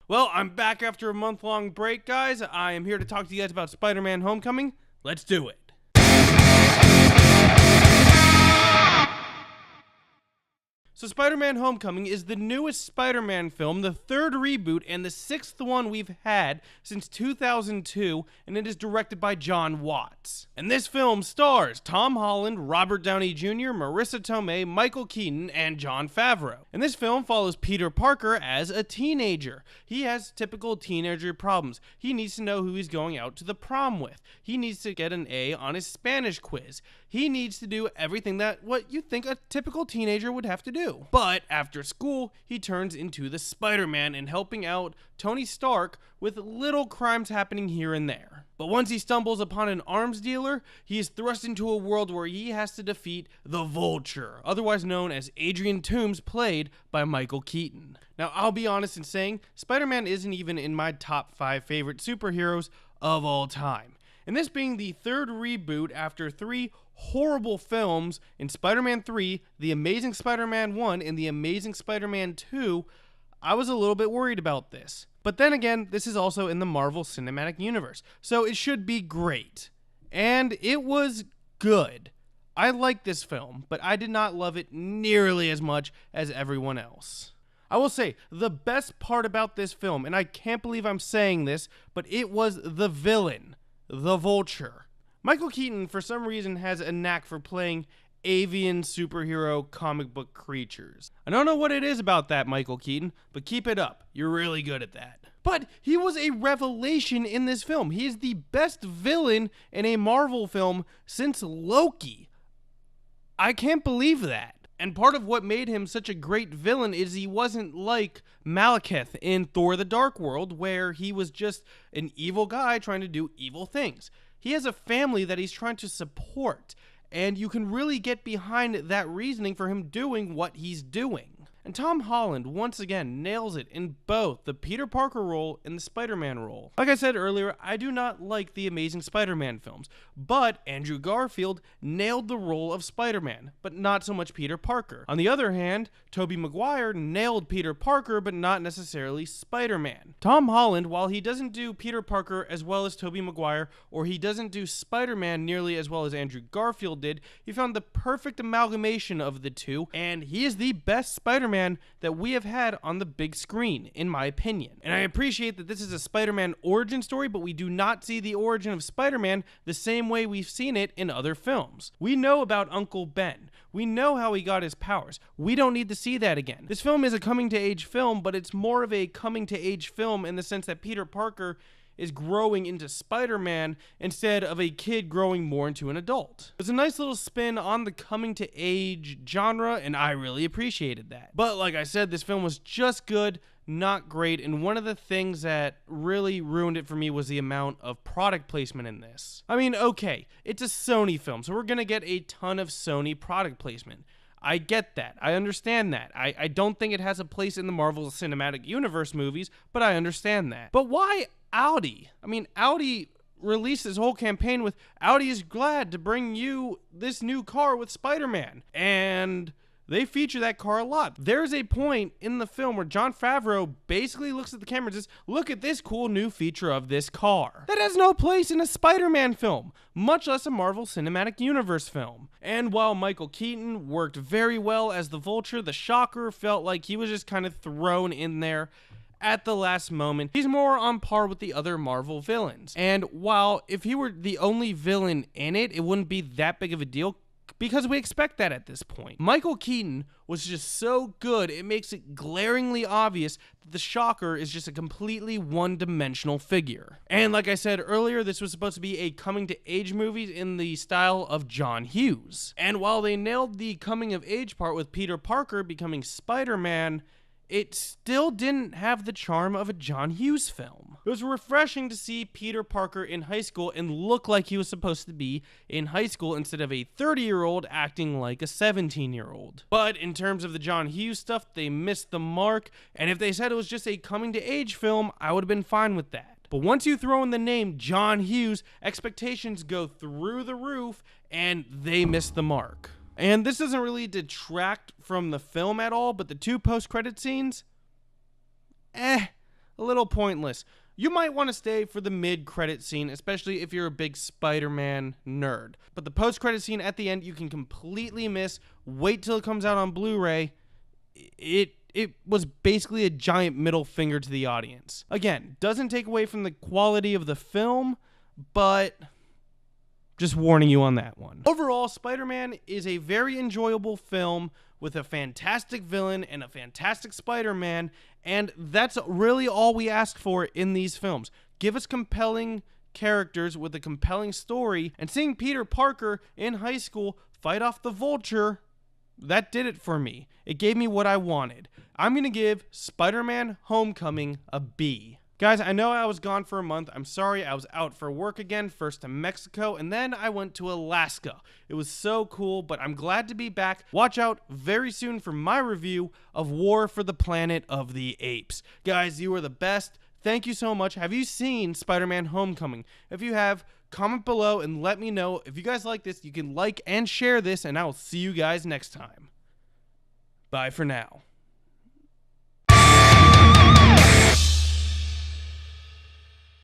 Well, I'm back after a month-long break, guys. I am here to talk to you guys about Spider-Man Homecoming. Let's do it. So Spider-Man Homecoming is the newest Spider-Man film, the third reboot, and the sixth one we've had since 2002, and it is directed by Jon Watts. And this film stars Tom Holland, Robert Downey Jr., Marisa Tomei, Michael Keaton, and Jon Favreau. And this film follows Peter Parker as a teenager. He has typical teenager problems. He needs to know who he's going out to the prom with. He needs to get an A on his Spanish quiz. He needs to do everything that what you think a typical teenager would have to do. But after school, he turns into the Spider-Man and helping out Tony Stark with little crimes happening here and there. But once he stumbles upon an arms dealer, he is thrust into a world where he has to defeat the Vulture, otherwise known as Adrian Toomes, played by Michael Keaton. Now, I'll be honest in saying, Spider-Man isn't even in my top 5 favorite superheroes of all time. And this being the third reboot after 3 horrible films in Spider-Man 3, The Amazing Spider-Man 1, and The Amazing Spider-Man 2, I was a little bit worried about this. But then again, this is also in the Marvel Cinematic Universe, so it should be great. And it was good. I liked this film, but I did not love it nearly as much as everyone else. I will say, the best part about this film, and I can't believe I'm saying this, but it was the villain, the Vulture. Michael Keaton, for some reason, has a knack for playing avian superhero comic book creatures. I don't know what it is about that, Michael Keaton, but keep it up. You're really good at that. But he was a revelation in this film. He is the best villain in a Marvel film since Loki. I can't believe that. And part of what made him such a great villain is he wasn't like Malekith in Thor the Dark World, where he was just an evil guy trying to do evil things. He has a family that he's trying to support, and you can really get behind that reasoning for him doing what he's doing. And Tom Holland, once again, nails it in both the Peter Parker role and the Spider-Man role. Like I said earlier, I do not like the Amazing Spider-Man films, but Andrew Garfield nailed the role of Spider-Man, but not so much Peter Parker. On the other hand, Tobey Maguire nailed Peter Parker, but not necessarily Spider-Man. Tom Holland, while he doesn't do Peter Parker as well as Tobey Maguire, or he doesn't do Spider-Man nearly as well as Andrew Garfield did, he found the perfect amalgamation of the two, and he is the best Spider-Man that we have had on the big screen, in my opinion. And I appreciate that this is a Spider-Man origin story, but we do not see the origin of Spider-Man the same way we've seen it in other films. We know about Uncle Ben. We know how he got his powers. We don't need to see that again. This film is a coming-to-age film, but it's more of a coming-to-age film in the sense that Peter Parker is growing into Spider-Man instead of a kid growing more into an adult. It's a nice little spin on the coming-to-age genre, and I really appreciated that. But like I said, this film was just good, not great, and one of the things that really ruined it for me was the amount of product placement in this. I mean, okay, it's a Sony film, so we're gonna get a ton of Sony product placement. I get that. I understand that. I don't think it has a place in the Marvel Cinematic Universe movies, but I understand that. But why Audi? I mean, Audi released this whole campaign with Audi is glad to bring you this new car with Spider-Man. And they feature that car a lot. There's a point in the film where Jon Favreau basically looks at the camera and says, look at this cool new feature of this car. That has no place in a Spider-Man film, much less a Marvel Cinematic Universe film. And while Michael Keaton worked very well as the Vulture, the Shocker felt like he was just kind of thrown in there at the last moment. He's more on par with the other Marvel villains. And while if he were the only villain in it, it wouldn't be that big of a deal, because we expect that at this point. Michael Keaton was just so good, it makes it glaringly obvious that the Shocker is just a completely one-dimensional figure. And like I said earlier, this was supposed to be a coming-to-age movie in the style of John Hughes. And while they nailed the coming-of-age part with Peter Parker becoming Spider-Man, it still didn't have the charm of a John Hughes film. It was refreshing to see Peter Parker in high school and look like he was supposed to be in high school instead of a 30-year-old acting like a 17-year-old. But in terms of the John Hughes stuff, they missed the mark, and if they said it was just a coming-to-age film, I would have been fine with that. But once you throw in the name John Hughes, expectations go through the roof, and they miss the mark. And this doesn't really detract from the film at all, but the 2 post-credit scenes, a little pointless. You might want to stay for the mid-credit scene, especially if you're a big Spider-Man nerd. But the post-credit scene at the end, you can completely miss. Wait till it comes out on Blu-ray. It was basically a giant middle finger to the audience. Again, doesn't take away from the quality of the film, but just warning you on that one. Overall, Spider-Man is a very enjoyable film with a fantastic villain and a fantastic Spider-Man, and that's really all we ask for in these films. Give us compelling characters with a compelling story, and seeing Peter Parker in high school fight off the Vulture, that did it for me. It gave me what I wanted. I'm going to give Spider-Man Homecoming a B. Guys, I know I was gone for a month. I'm sorry, I was out for work again, first to Mexico, and then I went to Alaska. It was so cool, but I'm glad to be back. Watch out very soon for my review of War for the Planet of the Apes. Guys, you are the best. Thank you so much. Have you seen Spider-Man Homecoming? If you have, comment below and let me know. If you guys like this, you can like and share this, and I will see you guys next time. Bye for now.